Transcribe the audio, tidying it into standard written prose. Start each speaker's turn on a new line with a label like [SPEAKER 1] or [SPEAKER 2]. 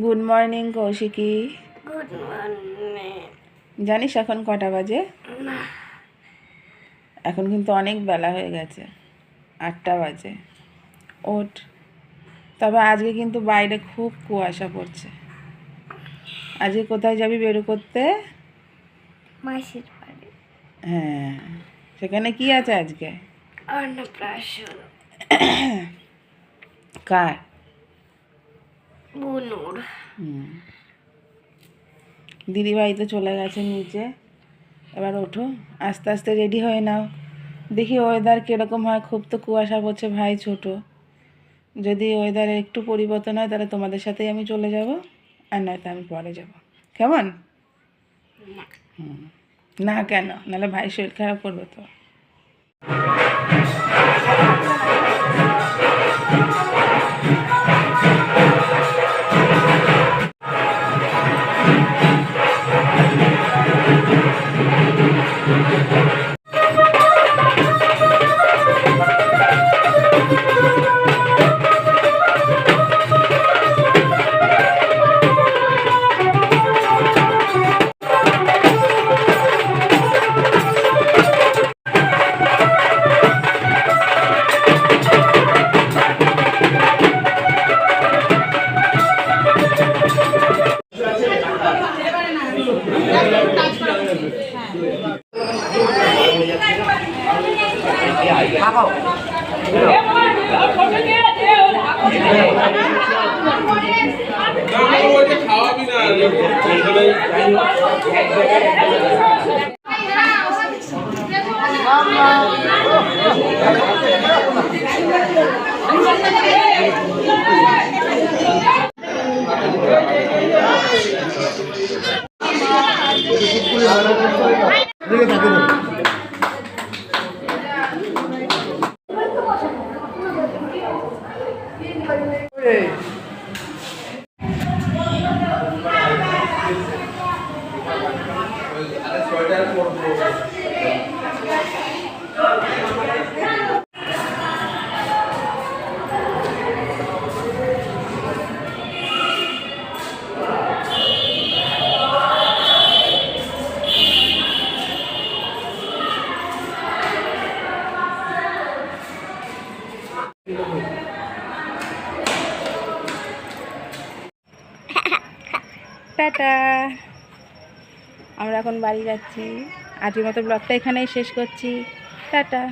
[SPEAKER 1] Good morning Kaushiki.
[SPEAKER 2] Good morning.
[SPEAKER 1] জানিস এখন কটা বাজে?
[SPEAKER 2] না,
[SPEAKER 1] এখন কিন্তু অনেক বেলা হয়ে গেছে, 8টা বাজে। ওঠ। তবে আজকে কিন্তু বাইরে খুব কুয়াশা পড়ছে। আজকে কোথায় যাবি বেরো করতে?
[SPEAKER 2] মাসির বাড়ি।
[SPEAKER 1] হ্যাঁ, সেখানে কি আছে আজকে?
[SPEAKER 2] অন্নপ্রাশন।
[SPEAKER 1] কার?
[SPEAKER 2] বুনুর।
[SPEAKER 1] দিদিভাই তো চলে গেছে নিচে। এবার ওঠো, আস্তে আস্তে রেডি হয়ে নাও। দেখি ওয়েদার কীরকম হয়। খুব তো কুয়াশা পড়ছে ভাই ছোট। যদি ওয়েদারে একটু পরিবর্তন হয় তাহলে তোমাদের সাথেই আমি চলে যাব, আর নয়তো আমি পরে যাব। কেমন? না কেন? নাহলে ভাই শরীর খারাপ করবে তো। টাটা। আমরা এখন বাড়ি যাচ্ছি। আজকের মতো ব্লগটা এখানেই শেষ করছি। টাটা।